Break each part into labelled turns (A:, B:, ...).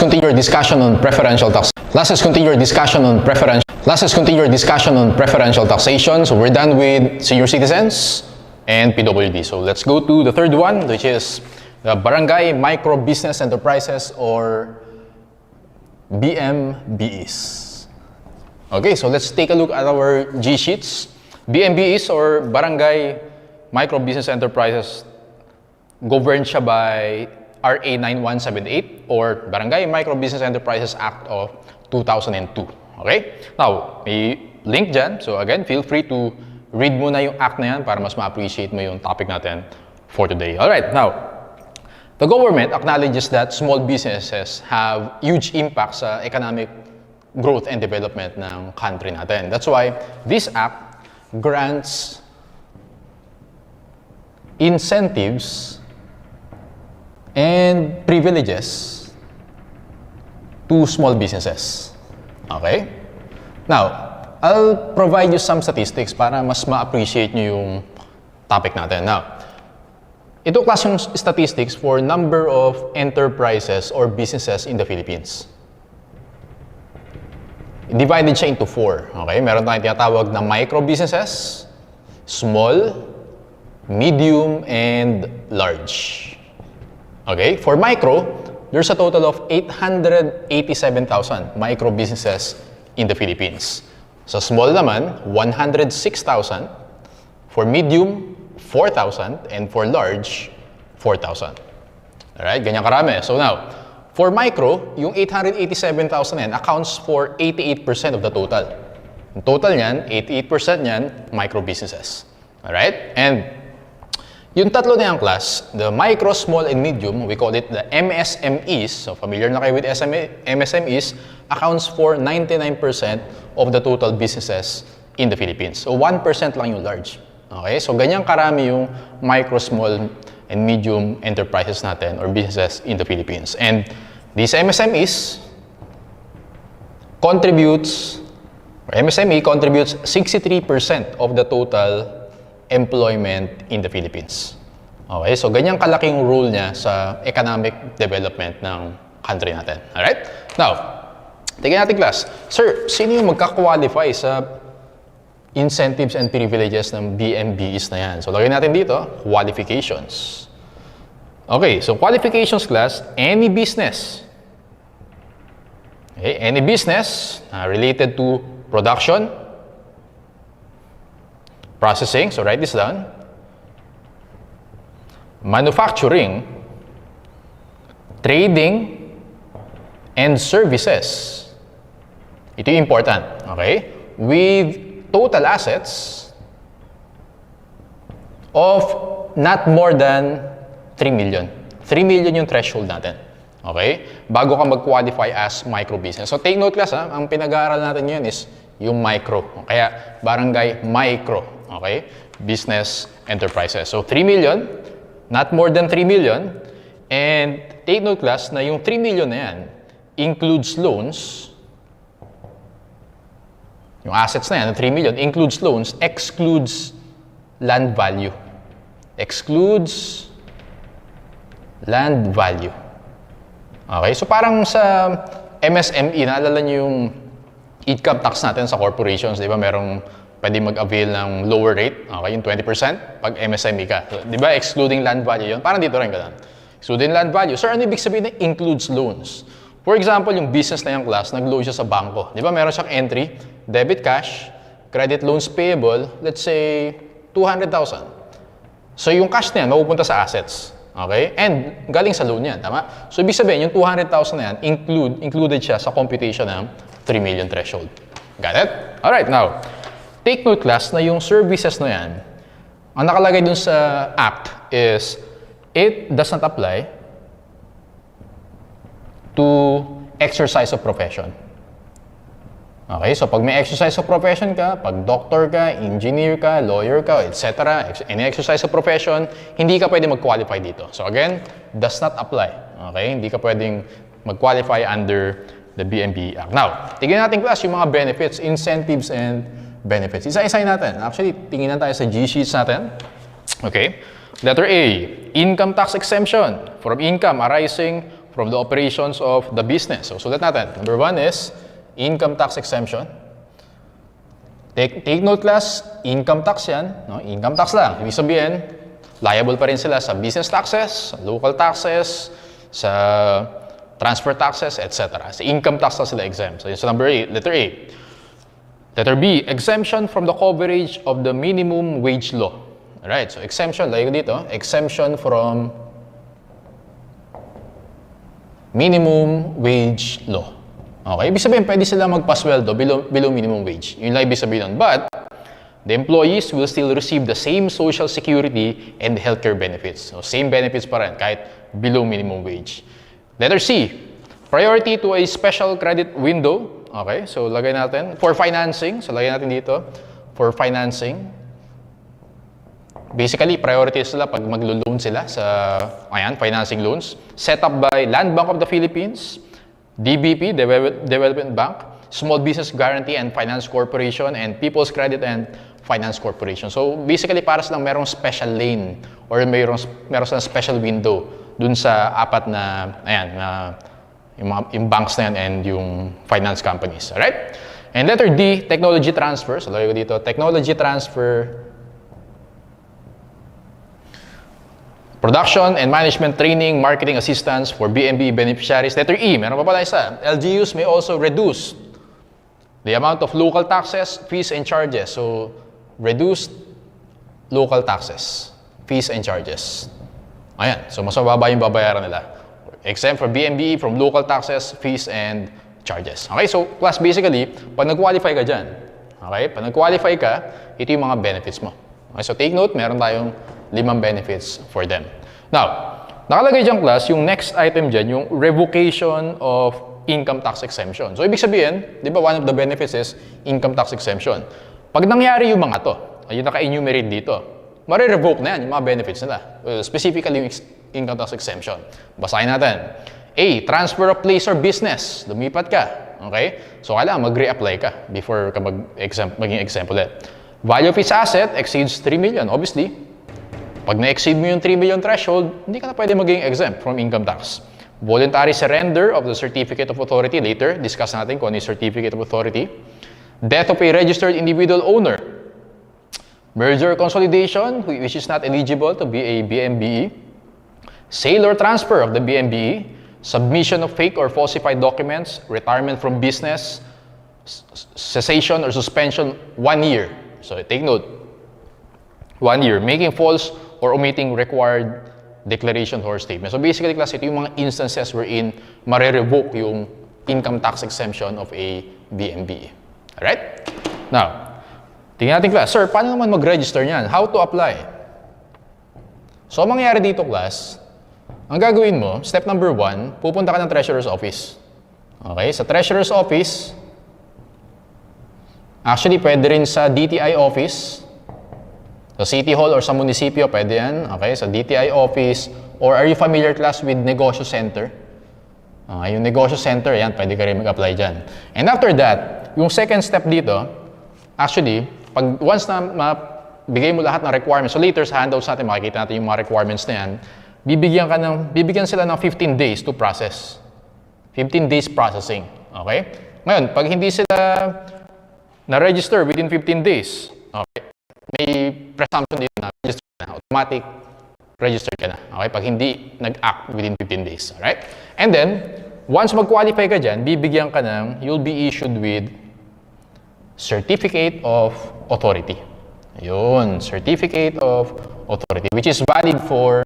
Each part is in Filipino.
A: continue your discussion on preferential tax. Let's continue your discussion on preferential taxation. So we're done with senior citizens and PWD. So let's go to the third one, which is the Barangay Micro Business Enterprises or BMBEs. Okay, so let's take a look at our G sheets. BMBEs or Barangay Micro Business Enterprises, governed siya by RA 9178 or Barangay Micro Business Enterprises Act of 2002. Okay? Now, may link dyan. So again, feel free to read muna yung act na yan para mas ma-appreciate mo yung topic natin for today. Alright, now, the government acknowledges that small businesses have huge impact sa economic growth and development ng country natin. That's why this act grants incentives and privileges to small businesses. Okay? Now, I'll provide you some statistics para mas ma-appreciate nyo yung topic natin. Now, ito klaseng statistics for number of enterprises or businesses in the Philippines. Divided siya into 4. Okay? Meron tayong tinatawag na micro businesses, small, medium, and large. Okay? For micro, there's a total of 887,000 micro businesses in the Philippines. Sa small naman, 106,000. For medium, 4,000. And for large, 4,000. Alright? Ganyan karami. So now, for micro, yung 887,000 yan accounts for 88% of the total. Yung total niyan, 88% niyan, micro businesses. Alright? And yung tatlo na yung class, the micro, small, and medium, we call it the MSMEs. So familiar na kayo with MSMEs, accounts for 99% of the total businesses in the Philippines. So 1% lang yung large. Okay? So ganyan karami yung micro, small, and medium enterprises natin or businesses in the Philippines. And these MSMEs MSME contributes 63% of the total employment in the Philippines. Okay, so ganyan kalaking role niya sa economic development ng country natin. Alright? Now, tingnan natin class. Sir, sino yung magka-qualify sa incentives and privileges ng BMBEs na yan? So, lagyan natin dito, qualifications. Okay, so qualifications class, any business. Okay, any business related to production, processing, so write this down, manufacturing, trading, and services. Ito yung important, okay? With total assets of not more than 3 million. 3 million yung threshold natin. Okay? Bago ka mag-qualify as micro business. So take note class, ang pinag-aaral natin yun is yung micro. Kaya barangay micro. Okay? Business enterprises. So 3 million, not more than 3 million. And take note class na yung 3 million na yan includes loans. Yung assets na yan, 3 million, includes loans, excludes land value. Excludes land value. Okay? So parang sa MSME, naalala nyo yung income tax natin sa corporations, di ba? Merong pwede mag-avail ng lower rate, okay, yung 20% pag MSME ka. So, di ba, excluding land value yun? Parang dito rin ganun. Excluding land value. Sir, ano ibig sabihin na includes loans? For example, yung business na yung class, nag-loan siya sa bangko. Di ba, meron siyang entry, debit cash, credit loans payable, let's say, 200,000. So, yung cash na yan, mapupunta sa assets. Okay? And galing sa loan yan, tama? So, ibig sabihin, yung 200,000 na yan, included siya sa computation ng 3 million threshold. Got it? Alright, now, take note class na yung services na yan, ang nakalagay dun sa act is, it does not apply to exercise of profession. Okay, so pag may exercise of profession ka, pag doctor ka, engineer ka, lawyer ka, etc., any exercise of profession, hindi ka pwede mag-qualify dito. So again, does not apply. Okay, hindi ka pwedeng mag-qualify under the BMBE Act. Now, tingnan natin class yung mga benefits, incentives, and benefits. Isa-isay natin. Actually, tingnan tayo sa G-sheets natin. Okay. Letter A, income tax exemption from income arising from the operations of the business. So, sulat natin. Number 1 is income tax exemption. Take note class, income tax yan. No? Income tax lang. Ibig sabihin, liable pa rin sila sa business taxes, sa local taxes, sa transfer taxes, etc. Sa income tax na sila exempt. So, yun sa number A, letter A. Letter B, exemption from the coverage of the minimum wage law. Alright, so exemption, lagay ko dito, exemption from minimum wage law. Okay, ibig sabihin, pwede sila magpasweldo below minimum wage. Yun lang ibig sabihin nun. But, the employees will still receive the same social security and healthcare benefits. So, same benefits pa rin, kahit below minimum wage. Letter C, priority to a special credit window. Okay, so lagay natin, for financing. So, lagay natin dito, for financing. Basically, priority sila pag maglo-loan sila sa, financing loans. Set up by Land Bank of the Philippines, DBP, Development Bank, Small Business Guarantee and Finance Corporation, and People's Credit and Finance Corporation. So, basically, para silang merong special lane or meron silang special window dun sa apat na, yung banks na yan and yung finance companies. Alright? And letter D, technology transfer. So, lagay ko dito, technology transfer, production and management training, marketing assistance for BMB beneficiaries. Letter E, meron pa pala isa. LGUs may also reduce the amount of local taxes, fees, and charges. So, reduced local taxes, fees, and charges. Ayan. So, mas mababa yung babayaran nila. Exempt for BMB from local taxes, fees, and charges. Okay? So, class, basically, pag nag-qualify ka dyan, okay? Pag nag-qualify ka, ito yung mga benefits mo. Okay? So, take note, meron tayong 5 benefits for them. Now, nakalagay dyan class, yung next item dyan, yung revocation of income tax exemption. So, ibig sabihin, di ba one of the benefits is income tax exemption. Pag nangyari yung mga to, yung naka-enumerate dito, marirevoke na yan, yung mga benefits nila. Specifically, yung income tax exemption. Basahin natin. A, transfer of place or business. Lumipat ka. Okay? So, kailangan mag-reapply ka before ka maging exempt ulit. Value of its asset exceeds 3 million. Obviously, pag na-exceed mo yung 3 million threshold, hindi ka na pwede maging exempt from income tax. Voluntary surrender of the certificate of authority. Later, discuss natin kung ano yung certificate of authority. Death of a registered individual owner. Merger consolidation, which is not eligible to be a BMBE. Sale or transfer of the BMBE. Submission of fake or falsified documents. Retirement from business. Cessation or suspension 1 year. So, take note. 1 year. Making false or omitting required declaration or statement. So basically, class, ito yung mga instances wherein marirevoke yung income tax exemption of a BMB. Alright? Now, tingnan natin, class. Sir, paano naman mag-register niyan? How to apply? So, ang mangyayari dito, class, ang gagawin mo, step number 1, pupunta ka ng Treasurer's Office. Okay? Sa Treasurer's Office, actually, pwede rin sa DTI Office, sa City Hall or sa munisipyo, pwede yan. Okay, sa DTI office. Or are you familiar, class, with Negosyo Center? Yung Negosyo Center, yan, pwede ka rin mag-apply dyan. And after that, yung second step dito, actually, pag once na mabigay mo lahat ng requirements, so later sa handouts natin, makikita natin yung mga requirements na yan, bibigyan sila ng 15 days to process. 15 days processing. Okay? Ngayon, pag hindi sila na-register within 15 days, okay, may presumption dito na register ka na, automatic register ka na. Okay? Pag hindi nag-act within 15 days. Alright? And then, once mag-qualify ka dyan, bibigyan ka ng, you'll be issued with Certificate of Authority. Yun, Certificate of Authority, which is valid for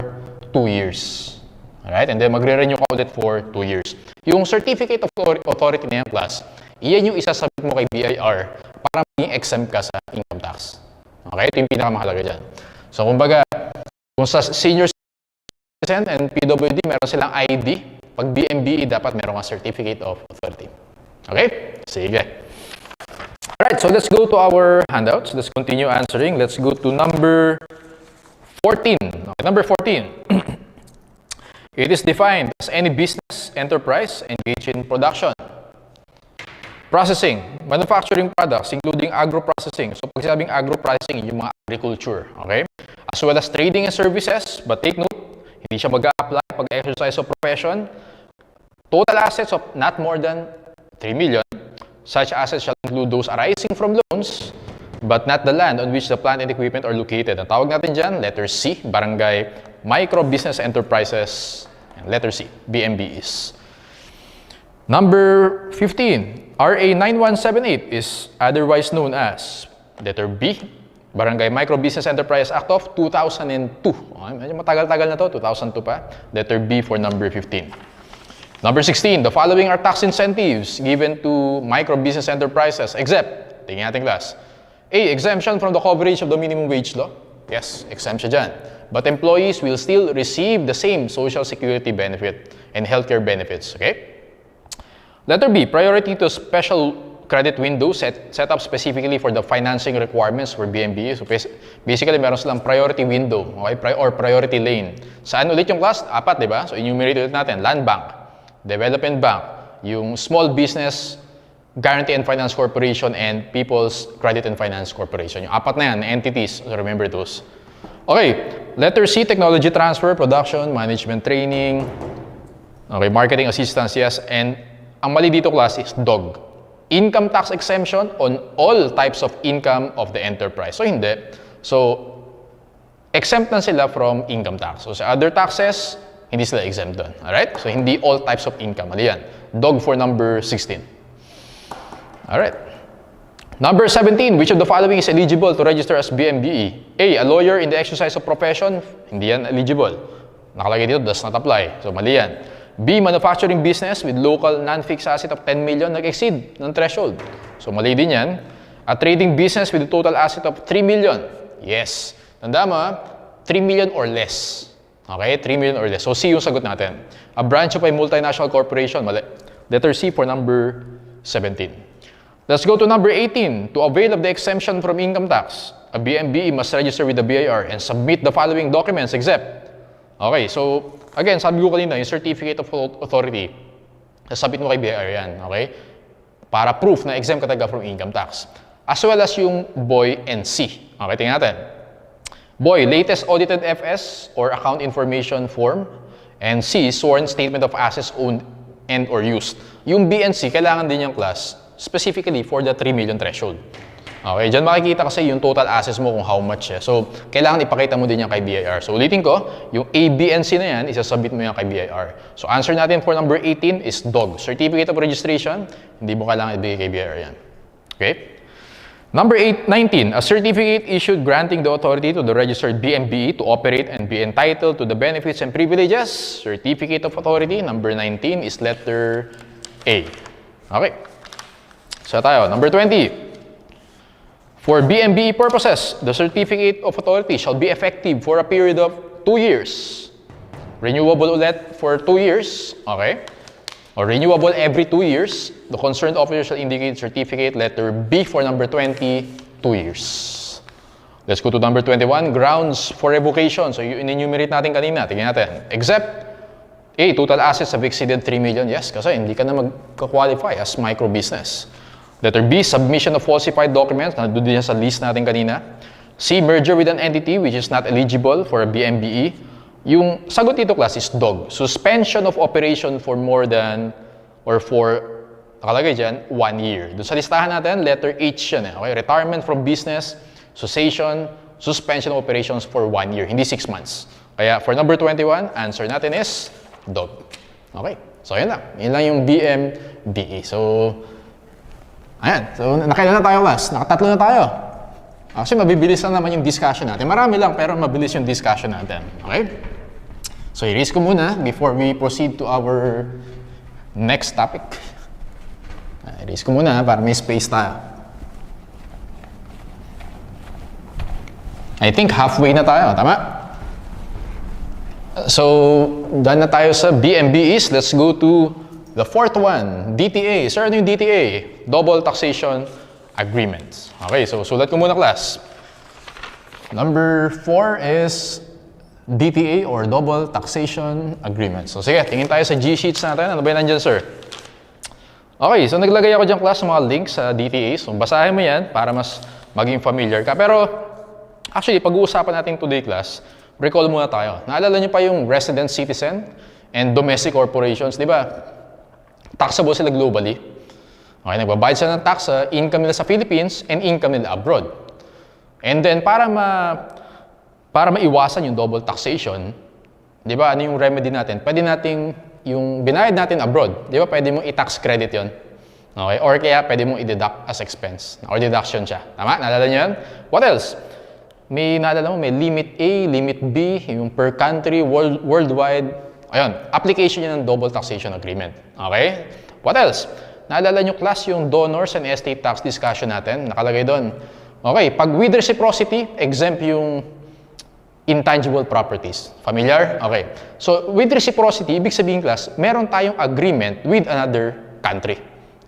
A: 2 years. Alright? And then, magre-renew ka ulit for 2 years. Yung Certificate of Authority na yan, class, iyan yung isasabit mo kay BIR para maging exempt ka sa income tax. Okay? Ito yung pinakamahalaga dyan. So, kumbaga, kung sa senior citizen and PWD, meron silang ID. Pag BMBE, dapat meron kang Certificate of Authority. Okay? Sige. Alright, so let's go to our handouts. Let's continue answering. Let's go to number 14. Okay, number 14. It is defined as any business enterprise engaged in production, processing, manufacturing products, including agro-processing. So, pag sinabing agro-processing, yung mga agriculture, okay? As well as trading and services, but take note, hindi siya mag-a-apply pag exercise of profession Total assets of not more than 3 million. Such assets shall include those arising from loans, but not the land on which the plant and equipment are located. Ang tawag natin dyan, letter C, Barangay Micro Business Enterprises. And letter C, BMBEs. Number 15, RA 9178 is otherwise known as letter B, Barangay Micro Business Enterprise Act of 2002. Okay, medyo matagal-tagal na to, 2002 pa. Letter B for number 15. Number 16, the following are tax incentives given to micro business enterprises except, tingin natin class, A, exemption from the coverage of the minimum wage law. Yes, exempt siya dyan. But employees will still receive the same social security benefit and healthcare benefits. Okay? Letter B, priority to special credit window set up specifically for the financing requirements for BMB. So basically, meron silang priority window, okay? Or priority lane. Saan ulit yung class? Apat, di ba? So enumerate ulit natin. Land Bank, Development Bank, yung Small Business Guarantee and Finance Corporation, and People's Credit and Finance Corporation. Yung apat na yan, entities. So remember those. Okay, letter C, technology transfer, production, management training, okay, marketing assistance, yes. And ang mali dito class is DOG. Income tax exemption on all types of income of the enterprise. So hindi. So, exempt na sila from income tax. So sa other taxes, hindi sila exempt doon. Alright? So hindi all types of income. Mali yan. DOG for number 16. Alright. Number 17, which of the following is eligible to register as BMBE? A, a lawyer in the exercise of profession. Hindi yan eligible. Nakalagay dito, does not apply. So mali yan. B, manufacturing business with local non-fixed asset of 10 million, nag-exceed ng threshold. So mali din yan. A trading business with a total asset of 3 million. Yes. Tanda mo, 3 million or less. Okay, 3 million or less. So C yung sagot natin. A branch of a multinational corporation, mali. Letter C for number 17. Let's go to number 18. To avail of the exemption from income tax, a BMBE must register with the BIR and submit the following documents except. Okay, so again, sabi ko kanina, yung certificate of authority, submit mo kay BIR yan, okay? Para proof na exempt ka talaga from income tax. As well as yung BOY and C. Okay, tingnan natin. BOY, latest audited FS or account information form. And C, sworn statement of assets owned and or used. Yung B and C, kailangan din yung class specifically for the 3 million threshold. Okay, dyan makikita kasi yung total assets mo kung how much eh. So, kailangan ipakita mo din yan kay BIR. So, ulitin ko, yung A, B, and C na yan, isasubmit mo yan kay BIR. So, answer natin for number 18 is DOG. Certificate of Registration, hindi mo kailangan ibigay kay BIR yan. Okay? Number 19, a certificate issued granting the authority to the registered BMBE to operate and be entitled to the benefits and privileges. Certificate of authority, number 19 is letter A. Okay. So, tayo. Number 20. For BMBE purposes, the certificate of authority shall be effective for a period of 2 years. Renewable ulit for 2 years. Okay. Or renewable every 2 years. The concerned officer shall indicate certificate letter B for number 20, 2 years. Let's go to number 21, grounds for revocation. So, yung enumerate natin kanina. Tingnan natin. Except A, total assets have exceeded 3 million. Yes, kasi hindi ka na mag-qualify as micro business. Letter B, submission of falsified documents. Nandun din sa list natin kanina. C, merger with an entity which is not eligible for a BMBE. Yung sagot dito class is DOG. Suspension of operation for more than or for, nakalagay dyan, 1 year. Doon sa listahan natin, letter H yan eh. Okay? Retirement from business, cessation, suspension of operations for 1 year. Hindi 6 months. Kaya for number 21, answer natin is DOG. Okay? So yun lang. Yun lang yung BMBE. So, ayan. So, nakailan na tayo class? Nakatatlo na tayo. Actually, mabibilis lang naman yung discussion natin. Marami lang, pero mabilis yung discussion natin. Okay? So, i-erase ko muna before we proceed to our next topic. I-erase ko muna para may space tayo. I think halfway na tayo. Tama? So, done na tayo sa BMBEs. Let's go to the fourth one, DTA. Sir, ano yung DTA? Double Taxation Agreements. Okay, so sulat ko muna class. Number 4 is DTA or Double Taxation Agreements. So sige, tingin tayo sa G-sheets natin. Ano ba yan nandyan, sir? Okay, so naglagay ako dyan class ng mga links sa DTA. So basahin mo yan para mas maging familiar ka. Pero actually, pag-uusapan natin today class, recall muna tayo. Naalala niyo pa yung resident citizen and domestic corporations, di ba? taxable sila globally. Okay, nagbabayad sila ng tax sa income nila sa Philippines and income nila abroad. And then, para maiwasan yung double taxation, di ba, ano yung remedy natin? Pwede nating, yung binayad natin abroad, di ba, pwede mong i-tax credit yon. Okay, or kaya pwede mong i-deduct as expense, or deduction siya. Tama? Naalala niyo yan? What else? Naalala mo, may limit A, limit B, yung per country, worldwide. Ayun, application yun ng double taxation agreement. Okay? What else? Naalala nyo class yung donors and estate tax discussion natin? Nakalagay doon. Okay, pag with reciprocity, exempt yung intangible properties. Familiar? Okay. So, with reciprocity, ibig sabihin class, meron tayong agreement with another country.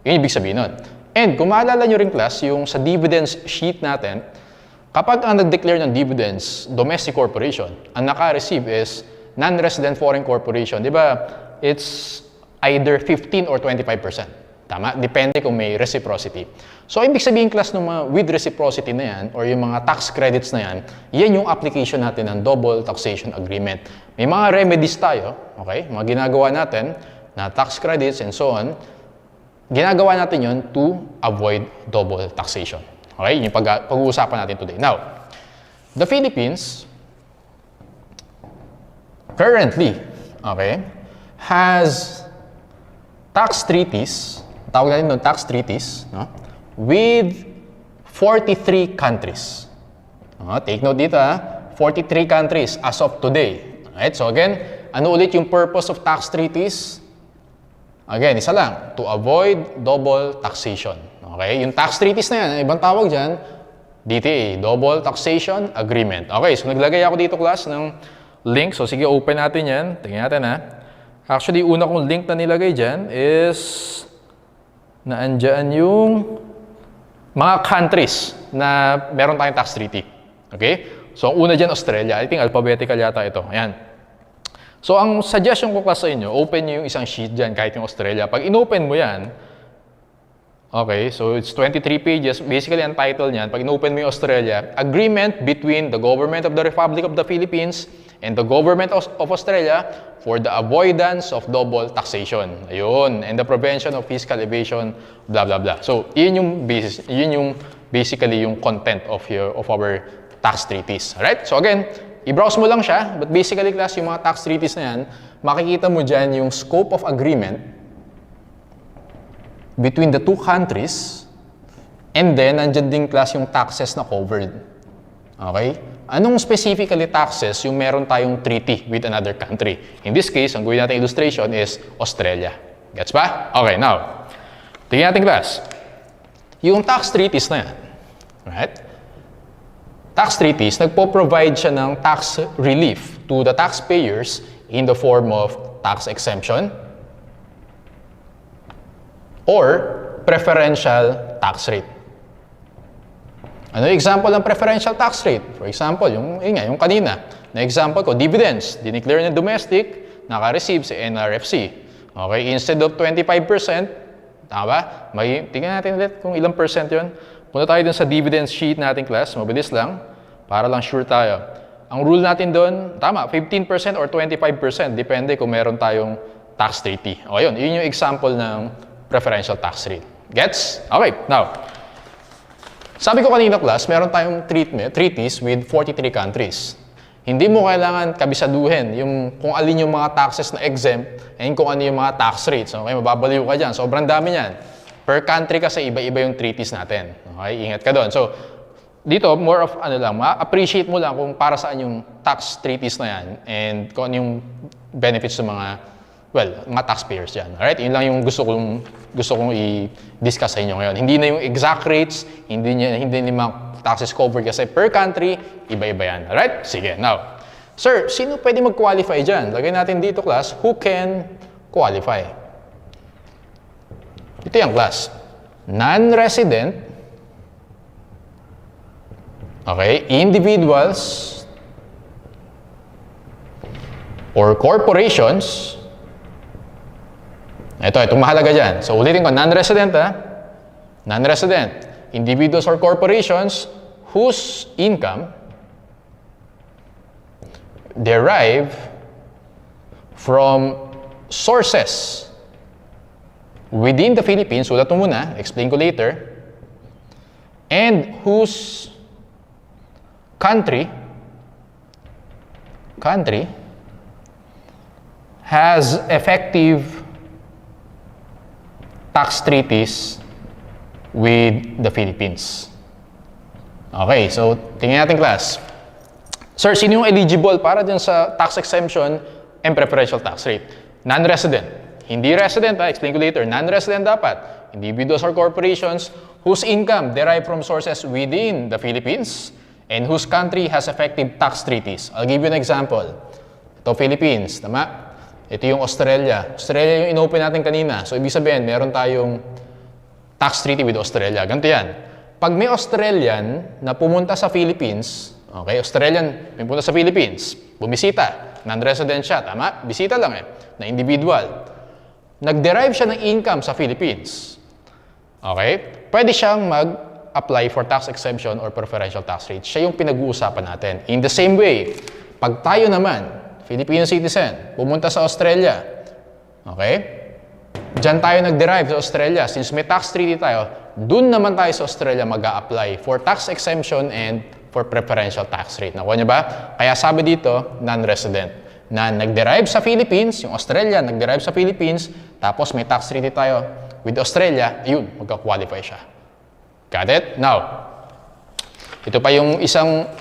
A: Yun ibig sabihin nun. And kung maalala nyo rin class, yung sa dividends sheet natin, kapag ang nag-declare ng dividends, domestic corporation, ang naka-receive is non-resident foreign corporation, di ba? It's either 15 or 25%. Tama? Depende kung may reciprocity. So, ibig sabihin class ng mga with reciprocity na yan or yung mga tax credits na yan, yan yung application natin ng double taxation agreement. May mga remedies tayo, okay? Mga ginagawa natin na tax credits and so on, ginagawa natin yun to avoid double taxation. Okay? Yung pag-uusapan natin today. Now, the Philippines currently, okay, has tax treaties, tawag natin doon tax treaties, no, with 43 countries. Take note dito, 43 countries as of today. Alright, so again, ano ulit yung purpose of tax treaties? Again, isa lang, to avoid double taxation. Okay, yung tax treaties na yan, ibang tawag dyan, DTA, Double Taxation Agreement. Okay, so naglagay ako dito class ng link. So sige, open natin yan. Tingnan natin ha. Actually, una kong link na nilagay dyan is naandyan yung mga countries na meron tayong tax treaty. Okay? So ang una dyan, Australia. I think alphabetical yata ito. Ayan. So ang suggestion ko class sa inyo, open nyo yung isang sheet dyan kahit yung Australia. Pag inopen mo yan, okay, so it's 23 pages. Basically, ang title niyan, pag in-open mo yung Australia, Agreement between the Government of the Republic of the Philippines and the Government of Australia for the avoidance of double taxation. Ayun, and the prevention of fiscal evasion, blah, blah, blah. So, yun yung basis, yun yung basically yung content of our tax treaties. Alright? So again, i-browse mo lang siya, but basically class, yung mga tax treaties na yan, makikita mo dyan yung scope of agreement between the two countries, and then nandyan din class yung taxes na covered. Okay? Anong specifically taxes yung meron tayong treaty with another country? In this case, ang gawin natin illustration is Australia. Gets ba? Okay, now, tingnan natin class. Yung tax treaties na yan, right? Tax treaties, nagpo-provide siya ng tax relief to the taxpayers in the form of tax exemption, or preferential tax rate. Ano yung example ng preferential tax rate? For example, yung kanina, na example ko, dividends, dineclare na domestic, naka-receive sa NRFC. Okay, instead of 25%, tama ba? Tingnan natin ulit kung ilang percent yun. Punta tayo dun sa dividends sheet natin class, mabilis lang, para lang sure tayo. Ang rule natin doon, tama, 15% or 25%, depende kung meron tayong tax treaty. O yun yung example ng preferential tax rate. Gets? Okay, now, sabi ko kanina class, meron tayong treaties with 43 countries. Hindi mo kailangan kabisaduhin yung kung alin yung mga taxes na exempt and kung ano yung mga tax rates. Okay, mababaliw ka dyan. Sobrang dami yan. Per country kasi iba-iba yung treaties natin. Okay, ingat ka doon. So, dito, more of appreciate mo lang kung para saan yung tax treaties na yan and kung ano yung benefits sa mga mga taxpayers dyan. Alright? Yun lang yung gusto kong i-discuss sa inyo ngayon. Hindi na yung exact rates, hindi yung mga taxes covered kasi per country, iba-iba yan. Alright? Sige, now. Sir, sino pwede mag-qualify dyan? Lagay natin dito, class, who can qualify? Ito yung class. Non-resident, okay, individuals, or corporations. Itong mahalaga dyan. So, ulitin ko, non-resident Non-resident. Individuals or corporations whose income derive from sources within the Philippines, sulat mo muna, explain ko later, and whose country has effective tax treaties with the Philippines. Okay, so tingnan natin class. Sir, sino yung eligible para dyan sa tax exemption and preferential tax rate? Non-resident. Hindi resident, explain ko later. Non-resident dapat. Individuals or corporations whose income derived from sources within the Philippines and whose country has effective tax treaties. I'll give you an example. Ito, Philippines, tama? Ito yung Australia. Australia yung inopen natin kanina. So, ibig sabihin, meron tayong tax treaty with Australia. Ganito yan. Pag may Australian na pumunta sa Philippines, okay, Australian pumunta sa Philippines, bumisita, non-resident siya, tama? Bisita lang na individual. Nag-derive siya ng income sa Philippines. Okay? Pwede siyang mag-apply for tax exemption or preferential tax rate. Siya yung pinag-uusapan natin. In the same way, pag tayo naman, Filipino citizen, pumunta sa Australia. Okay? Diyan tayo nag-derive sa Australia. Since may tax treaty tayo, dun naman tayo sa Australia mag-a-apply for tax exemption and for preferential tax rate. Nakuha niyo ba? Kaya sabi dito, non-resident. Na nag-derive sa Philippines, yung Australia nag-derive sa Philippines, tapos may tax treaty tayo with Australia, yun, magka-qualify siya. Got it? Now, ito pa yung isang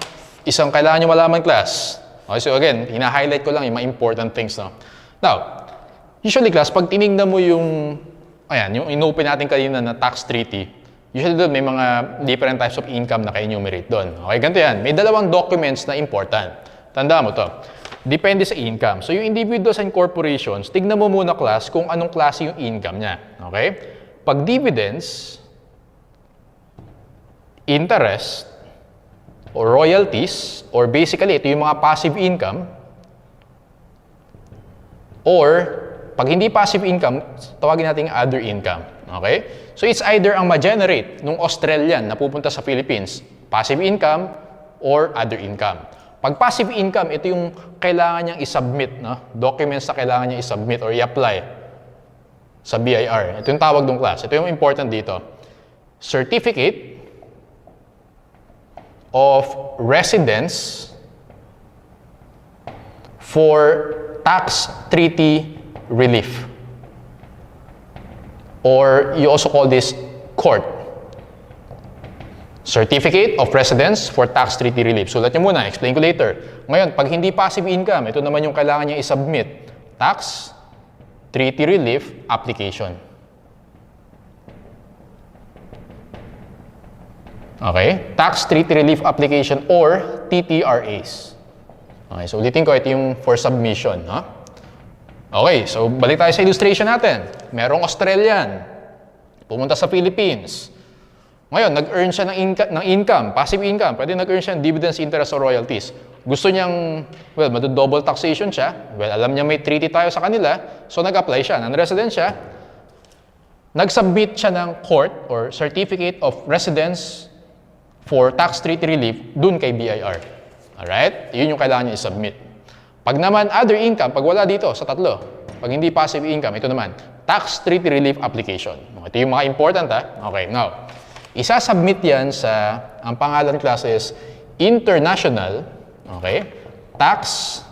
A: kailangan nyo malaman class. Okay, so again, hina-highlight ko lang yung mga important things. No? Now, usually class, pag tinignan mo yung inopen natin kanina na tax treaty, usually doon may mga different types of income na ka-enumerate doon. Okay, ganito yan. May dalawang documents na important. Tandaan mo to. Depende sa income. So yung individuals and corporations, tignan mo muna class kung anong klase yung income niya. Okay? Pag dividends, interest, or royalties, or basically ito yung mga passive income, or pag hindi passive income, tawagin natin other income. Okay? So it's either ang ma-generate nung Australian na pupunta sa Philippines, passive income, or other income. Pag passive income, ito yung kailangan niyang isubmit, no? Documents na kailangan niyang isubmit or i-apply sa BIR. Ito yung tawag ng class. Ito yung important dito. Certificate of Residence for Tax Treaty Relief. Or you also call this court. Certificate of Residence for Tax Treaty Relief. Sulat niyo muna, explain ko later. Ngayon, pag hindi passive income, ito naman yung kailangan niya isubmit. Tax Treaty Relief Application. Okay? Tax Treaty Relief Application or TTRAs. Okay, so ulitin ko, ito yung for submission. Huh? Okay, so balik tayo sa illustration natin. Merong Australian, pumunta sa Philippines. Ngayon, nag-earn siya ng income, passive income. Pwede nag-earn siya ng dividends, interest, or royalties. Gusto niyang, double taxation siya. Well, alam niya may treaty tayo sa kanila, so nag-apply siya. Non-resident siya. Nag-submit siya ng court or Certificate of Residence for Tax Treaty Relief dun kay BIR. Alright? Yun yung kailangan niya i-submit. Pag naman other income, pag wala dito sa tatlo, pag hindi passive income, ito naman, Tax Treaty Relief Application. Ito yung mga important ha. Okay, now, isa-submit yan sa, ang pangalan class is International, okay, Tax,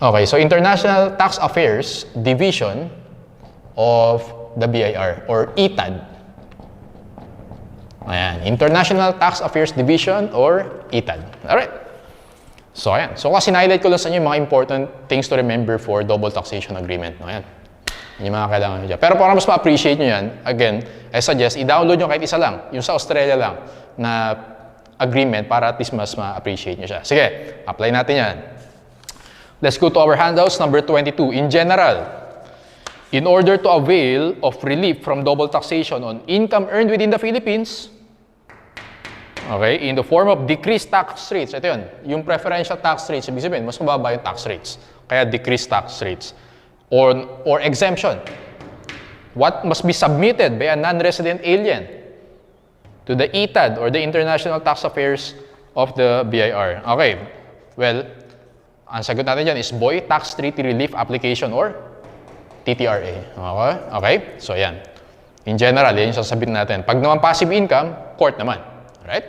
A: okay, so International Tax Affairs Division of the BIR or ITAD. Ayan, International Tax Affairs Division or ITAD. Alright. So, ayan. So, kasi na-highlight ko lang sa inyo yung mga important things to remember for double taxation agreement. Ayan. Yung mga kailangan nyo dyan. Pero para mas ma-appreciate nyo yan, again, I suggest, i-download nyo kahit isa lang. Yung sa Australia lang na agreement para at least mas ma-appreciate nyo siya. Sige, apply natin yan. Let's go to our handouts, number 22. In general, in order to avail of relief from double taxation on income earned within the Philippines, okay, in the form of decreased tax rates, ito yun, yung preferential tax rates, ibig sabihin, mas mababa yung tax rates. Kaya decreased tax rates. Or exemption. What must be submitted by a non-resident alien to the ITAD or the International Tax Affairs of the BIR? Okay. Well, ang sagot natin dyan is BOY, Tax Treaty Relief Application or TTRA. Okay? Okay? So, yan. In general, yan yung sasabihin natin. Pag naman passive income, court naman. Alright?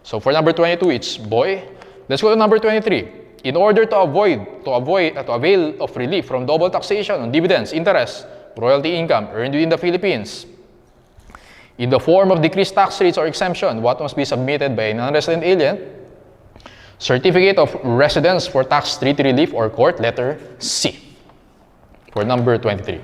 A: So, for number 22, it's boy. Let's go to number 23. In order to avail of relief from double taxation on dividends, interest, royalty income earned within the Philippines, in the form of decreased tax rates or exemption, what must be submitted by a non-resident alien? Certificate of residence for tax treaty relief or court, letter C. For number 23.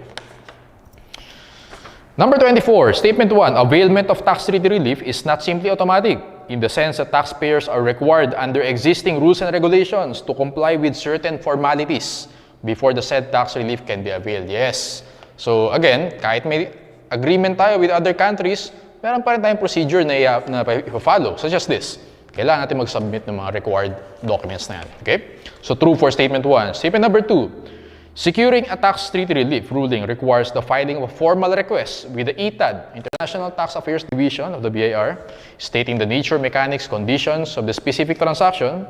A: Number 24, Statement 1, availment of tax treaty relief is not simply automatic in the sense that taxpayers are required under existing rules and regulations to comply with certain formalities before the said tax relief can be availed. Yes. So again, kahit may agreement tayo with other countries, meron pa rin tayong procedure na ipa-follow, such as this. Kailangan natin mag-submit ng mga required documents na yan. Okay? So true for statement 1. Statement number 2. Securing a tax treaty relief ruling requires the filing of a formal request with the ITAD, International Tax Affairs Division of the BIR, stating the nature, mechanics, conditions of the specific transaction,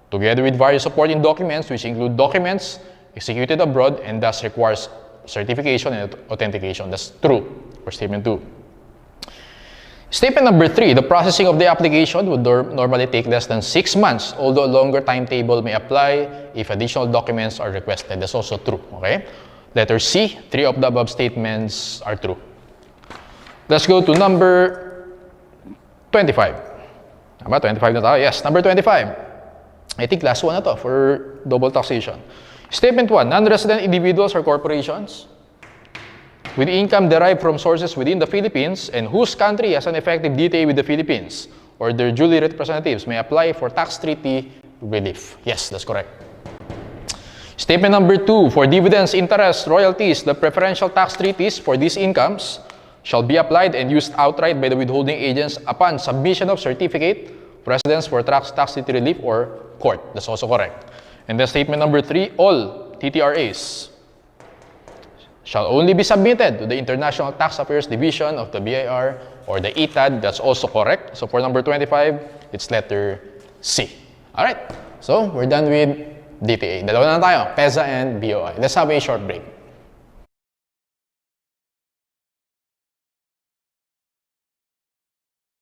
A: together with various supporting documents which include documents executed abroad and thus requires certification and authentication. That's true for statement 2. Statement number 3, the processing of the application would normally take less than 6 months, although a longer timetable may apply if additional documents are requested. That's also true, okay? Letter C, 3 of the above statements are true. Let's go to number 25. Tama, 25 na tayo? Yes, number 25. I think last one na to for double taxation. Statement 1, non-resident individuals or corporations with income derived from sources within the Philippines and whose country has an effective DTA with the Philippines or their duly representatives may apply for tax treaty relief. Yes, that's correct. Statement number 2, for dividends, interest, royalties, the preferential tax treaties for these incomes shall be applied and used outright by the withholding agents upon submission of certificate, residence for tax treaty relief or court. That's also correct. And then statement number 3, all TTRAs shall only be submitted to the International Tax Affairs Division of the BIR or the ITAD. That's also correct. So for number 25, it's letter C. Alright, so we're done with DTA. Dalawa na tayo, PEZA and BOI. Let's have a short break.